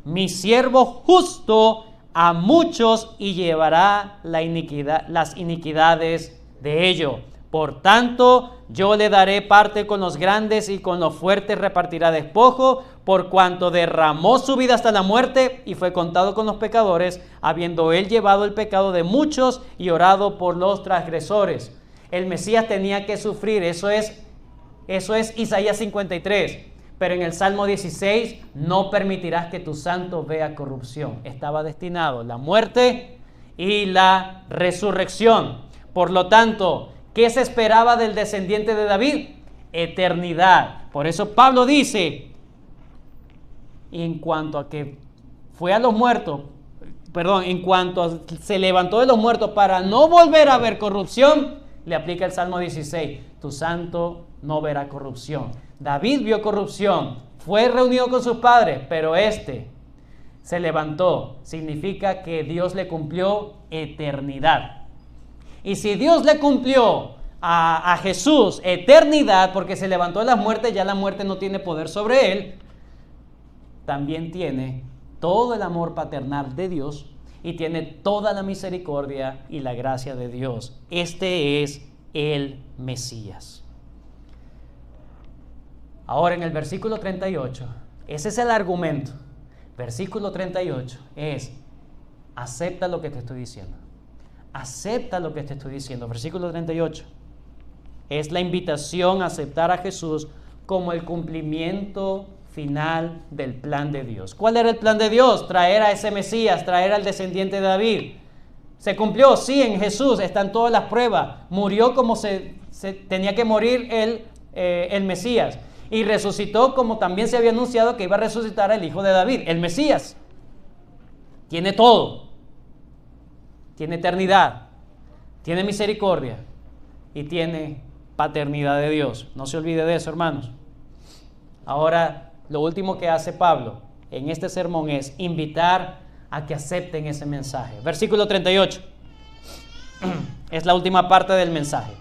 mi siervo justo a muchos y llevará las iniquidades de ellos. Por tanto, yo le daré parte con los grandes y con los fuertes repartirá despojo, por cuanto derramó su vida hasta la muerte y fue contado con los pecadores, habiendo él llevado el pecado de muchos y orado por los transgresores. El Mesías tenía que sufrir, eso es Isaías 53. Pero en el Salmo 16, no permitirás que tu santo vea corrupción. Estaba destinado la muerte y la resurrección. Por lo tanto, ¿qué se esperaba del descendiente de David? Eternidad. Por eso Pablo dice, en cuanto a que fue a los muertos, en cuanto a se levantó de los muertos para no volver a ver corrupción, le aplica el Salmo 16, tu santo no verá corrupción. David vio corrupción, fue reunido con sus padres, pero se levantó. Significa que Dios le cumplió eternidad. Y si Dios le cumplió a Jesús eternidad, porque se levantó de las muertes, ya la muerte no tiene poder sobre él, también tiene todo el amor paternal de Dios y tiene toda la misericordia y la gracia de Dios. Este es el Mesías. Ahora en el versículo 38, ese es el argumento. Versículo 38 es, acepta lo que te estoy diciendo. Acepta lo que te estoy diciendo. Versículo 38. es la invitación a aceptar a Jesús como el cumplimiento final del plan de Dios. ¿Cuál era el plan de Dios? Traer a ese Mesías, traer al descendiente de David. ¿Se cumplió? Sí, en Jesús están todas las pruebas. Murió como se tenía que morir el Mesías. Y resucitó como también se había anunciado que iba a resucitar el hijo de David, el Mesías. Tiene todo. Tiene eternidad, tiene misericordia y tiene paternidad de Dios. No se olvide de eso, hermanos. Ahora, lo último que hace Pablo en este sermón es invitar a que acepten ese mensaje. Versículo 38. Es la última parte del mensaje.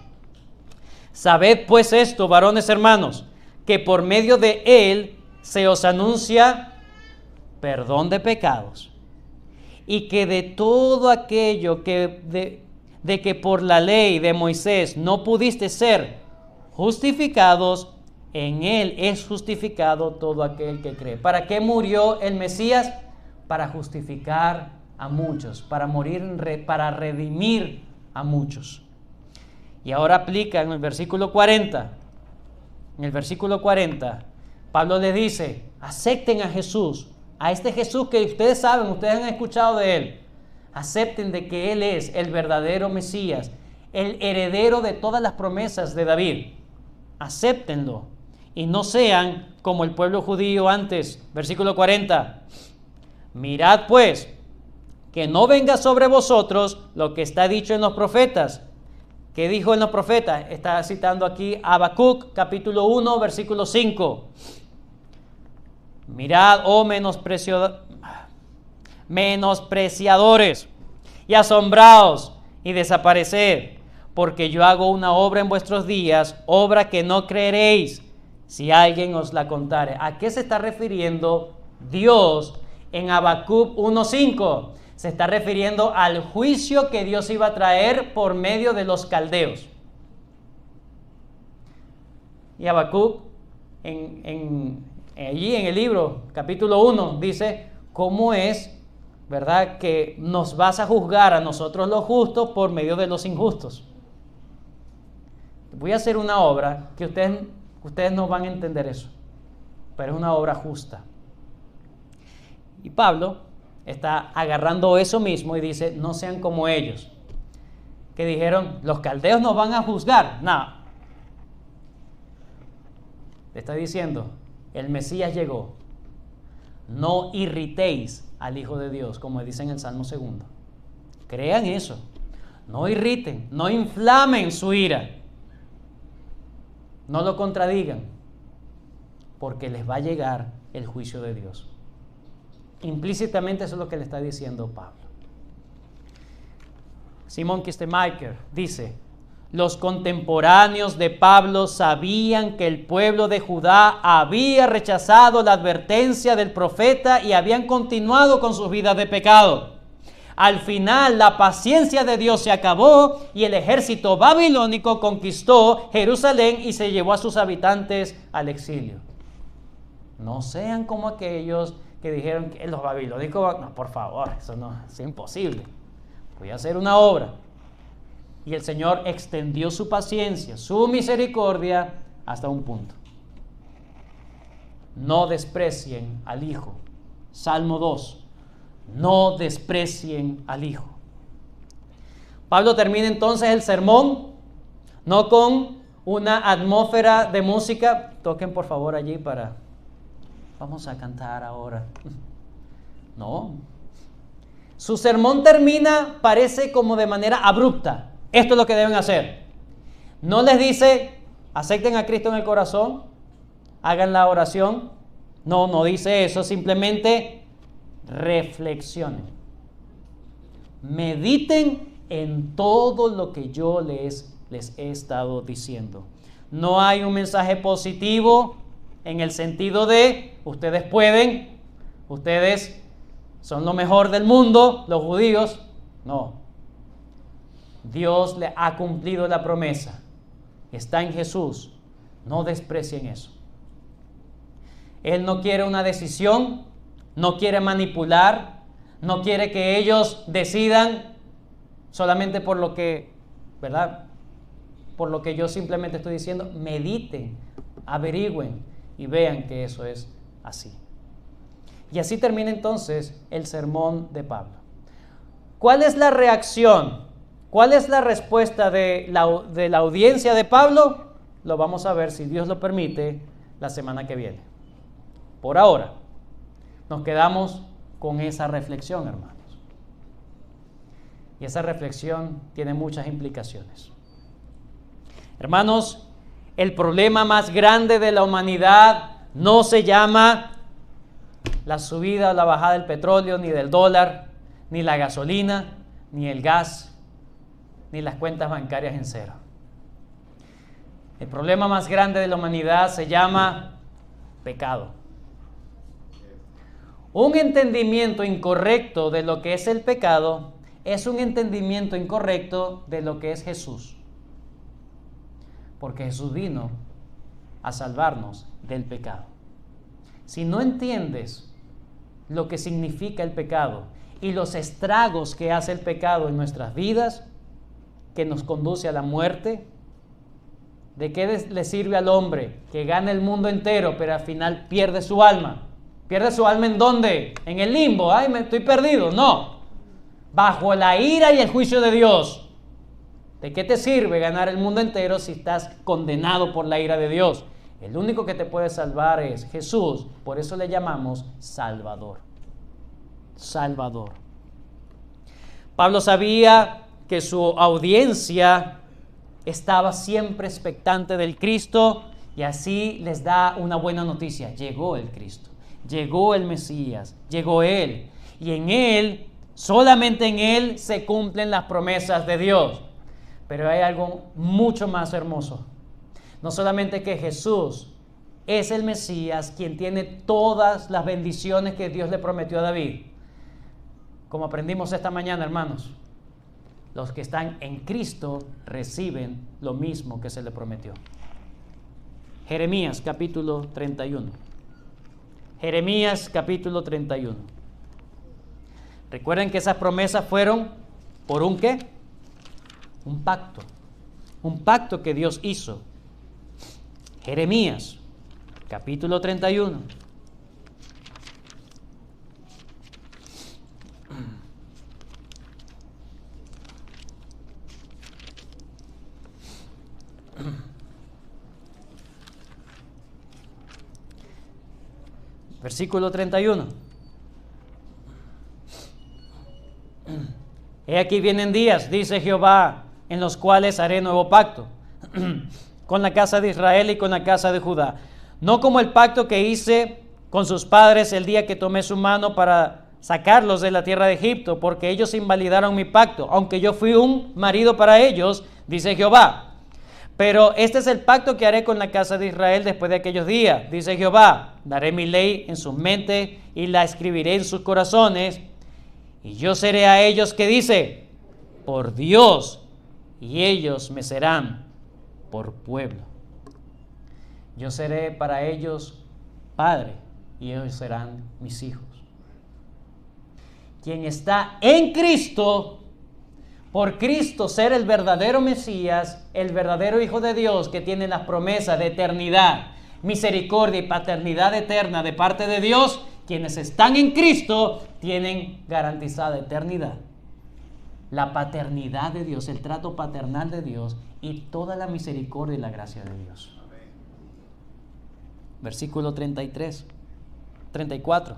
Sabed pues esto, varones hermanos, que por medio de él se os anuncia perdón de pecados, y que de todo aquello que de que por la ley de Moisés no pudiste ser justificados, en él es justificado todo aquel que cree. ¿Para qué murió el Mesías? Para justificar a muchos, para morir, para redimir a muchos. Y ahora aplica en el versículo 40. En el versículo 40, Pablo le dice, acepten a Jesús, a este Jesús que ustedes saben, ustedes han escuchado de él. Acepten de que él es el verdadero Mesías, el heredero de todas las promesas de David. Acéptenlo y no sean como el pueblo judío antes. Versículo 40. Mirad pues, que no venga sobre vosotros lo que está dicho en los profetas. ¿Qué dijo en los profetas? Está citando aquí Habacuc, capítulo 1, versículo 5. Mirad, oh menospreciadores, y asombraos y desapareced, porque yo hago una obra en vuestros días, obra que no creeréis, si alguien os la contare. ¿A qué se está refiriendo Dios en Habacuc 1:5? Se está refiriendo al juicio que Dios iba a traer por medio de los caldeos. Y Habacuc, allí en el libro, capítulo 1, dice, ¿cómo es, verdad, que nos vas a juzgar a nosotros los justos por medio de los injustos? Voy a hacer una obra que ustedes no van a entender eso, pero es una obra justa. Y Pablo está agarrando eso mismo y dice, no sean como ellos, que dijeron, los caldeos nos van a juzgar. No. Le está diciendo, el Mesías llegó. No irritéis al Hijo de Dios, como dice en el Salmo 2. Crean eso. No irriten, no inflamen su ira. No lo contradigan, porque les va a llegar el juicio de Dios. Implícitamente eso es lo que le está diciendo Pablo. Simón Kistemaker dice, los contemporáneos de Pablo sabían que el pueblo de Judá había rechazado la advertencia del profeta y habían continuado con sus vidas de pecado. Al final, la paciencia de Dios se acabó y el ejército babilónico conquistó Jerusalén y se llevó a sus habitantes al exilio. No sean como aquellos que dijeron que los babilónicos, no, por favor, eso no, es imposible. Voy a hacer una obra. Y el Señor extendió su paciencia, su misericordia, hasta un punto. No desprecien al Hijo. Salmo 2. No desprecien al Hijo. Pablo termina entonces el sermón, no con una atmósfera de música. Toquen por favor allí para... Vamos a cantar ahora. No. Su sermón termina, parece como de manera abrupta. Esto es lo que deben hacer. No les dice, acepten a Cristo en el corazón, hagan la oración. No, no dice eso, simplemente reflexionen. Mediten en todo lo que yo les he estado diciendo. No hay un mensaje positivo en el sentido de ustedes pueden, ustedes son lo mejor del mundo, los judíos. No. Dios le ha cumplido la promesa. Está en Jesús. No desprecien eso. Él no quiere una decisión, no quiere manipular, no quiere que ellos decidan solamente por lo que, ¿verdad? por lo que yo simplemente estoy diciendo. Mediten, averigüen y vean que eso es así. Y así termina entonces el sermón de Pablo. ¿Cuál es la reacción? ¿Cuál es la respuesta de la audiencia de Pablo? Lo vamos a ver, si Dios lo permite, la semana que viene. Por ahora, nos quedamos con esa reflexión, hermanos. Y esa reflexión tiene muchas implicaciones. Hermanos, el problema más grande de la humanidad no se llama la subida o la bajada del petróleo, ni del dólar, ni la gasolina, ni el gas, ni las cuentas bancarias en cero. El problema más grande de la humanidad se llama pecado. Un entendimiento incorrecto de lo que es el pecado es un entendimiento incorrecto de lo que es Jesús. Porque Jesús vino a salvarnos del pecado. Si no entiendes lo que significa el pecado y los estragos que hace el pecado en nuestras vidas, que nos conduce a la muerte, ¿de qué le sirve al hombre que gana el mundo entero pero al final pierde su alma? ¿Pierde su alma en dónde? En el limbo. ¡Ay, estoy perdido! No. Bajo la ira y el juicio de Dios. ¿De qué te sirve ganar el mundo entero si estás condenado por la ira de Dios? El único que te puede salvar es Jesús. Por eso le llamamos Salvador. Salvador. Pablo sabía que su audiencia estaba siempre expectante del Cristo y así les da una buena noticia. Llegó el Cristo, llegó el Mesías, llegó Él. Y en Él, solamente en Él se cumplen las promesas de Dios. Pero hay algo mucho más hermoso. No solamente que Jesús es el Mesías, quien tiene todas las bendiciones que Dios le prometió a David. Como aprendimos esta mañana, hermanos, los que están en Cristo reciben lo mismo que se le prometió. Jeremías capítulo 31. Jeremías capítulo 31. Recuerden que esas promesas fueron por un ¿qué? Un pacto. Un pacto que Dios hizo. Jeremías capítulo 31. Versículo 31. He aquí vienen días, dice Jehová, en los cuales haré nuevo pacto con la casa de Israel y con la casa de Judá. No como el pacto que hice con sus padres el día que tomé su mano para sacarlos de la tierra de Egipto, porque ellos invalidaron mi pacto, aunque yo fui un marido para ellos, dice Jehová. Pero este es el pacto que haré con la casa de Israel después de aquellos días, dice Jehová. Daré mi ley en sus mentes y la escribiré en sus corazones. Y yo seré a ellos, que dice, por Dios, y ellos me serán por pueblo. Yo seré para ellos padre, y ellos serán mis hijos. Quien está en Cristo, por Cristo ser el verdadero Mesías, el verdadero Hijo de Dios que tiene las promesas de eternidad, misericordia y paternidad eterna de parte de Dios, quienes están en Cristo tienen garantizada eternidad. La paternidad de Dios, el trato paternal de Dios y toda la misericordia y la gracia de Dios. Versículo 34.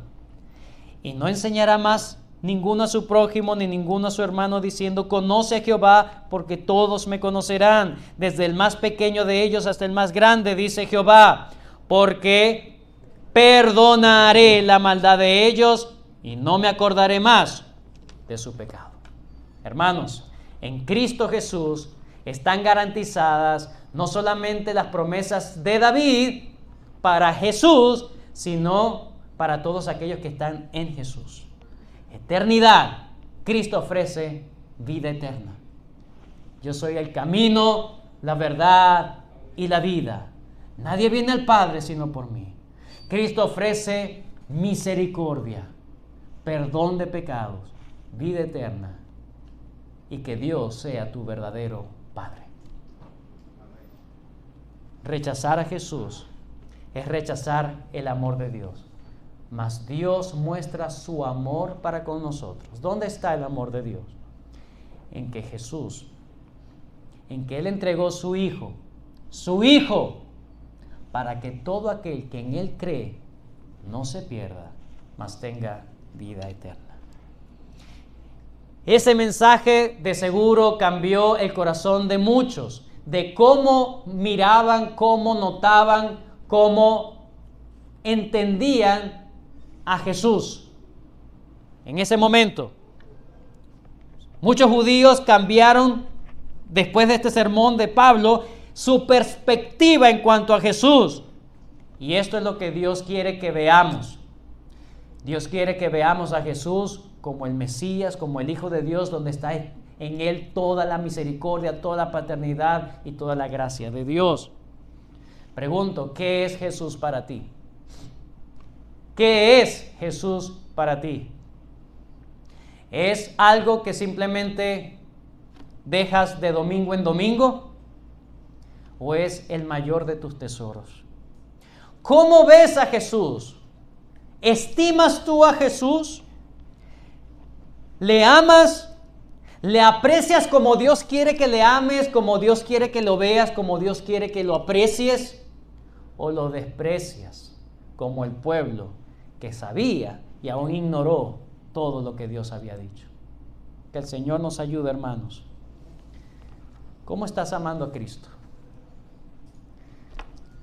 Y no enseñará más ninguno a su prójimo ni ninguno a su hermano diciendo, conoce a Jehová, porque todos me conocerán, desde el más pequeño de ellos hasta el más grande, dice Jehová, porque perdonaré la maldad de ellos y no me acordaré más de su pecado. Hermanos, en Cristo Jesús están garantizadas no solamente las promesas de David para Jesús, sino para todos aquellos que están en Jesús. Eternidad. Cristo ofrece vida eterna. Yo soy el camino, la verdad y la vida. Nadie viene al Padre sino por mí. Cristo ofrece misericordia, perdón de pecados, vida eterna y que Dios sea tu verdadero Padre. Rechazar a Jesús es rechazar el amor de Dios. Mas Dios muestra su amor para con nosotros. ¿Dónde está el amor de Dios? En que Jesús, en que Él entregó su Hijo, para que todo aquel que en Él cree no se pierda, mas tenga vida eterna. Ese mensaje de seguro cambió el corazón de muchos, de cómo miraban, cómo notaban, cómo entendían a Jesús. En ese momento, muchos judíos cambiaron, después de este sermón de Pablo, su perspectiva en cuanto a Jesús. Y esto es lo que Dios quiere que veamos. Dios quiere que veamos a Jesús como el Mesías, como el Hijo de Dios, donde está en Él toda la misericordia, toda la paternidad y toda la gracia de Dios. Pregunto, ¿qué es Jesús para ti? ¿Qué es Jesús para ti? ¿Es algo que simplemente dejas de domingo en domingo? ¿O es el mayor de tus tesoros? ¿Cómo ves a Jesús? ¿Estimas tú a Jesús? ¿Le amas? ¿Le aprecias como Dios quiere que le ames, como Dios quiere que lo veas, como Dios quiere que lo aprecies? ¿O lo desprecias como el pueblo que sabía y aún ignoró todo lo que Dios había dicho? Que el Señor nos ayude, hermanos. ¿Cómo estás amando a Cristo?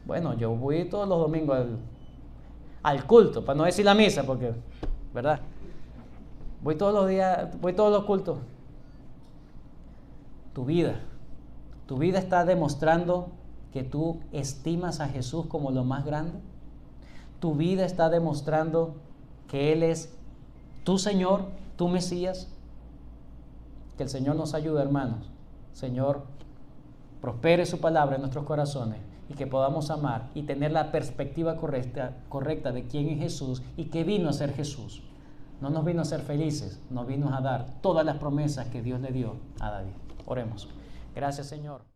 Bueno, yo voy todos los domingos al culto, para no decir la misa, porque, ¿verdad? Voy todos los días, voy todos los cultos. Tu vida está demostrando que tú estimas a Jesús como lo más grande. Tu vida está demostrando que Él es tu Señor, tu Mesías. Que el Señor nos ayude, hermanos. Señor, prospere su palabra en nuestros corazones y que podamos amar y tener la perspectiva correcta de quién es Jesús y qué vino a ser Jesús. No nos vino a ser felices, nos vino a dar todas las promesas que Dios le dio a David. Oremos. Gracias, Señor.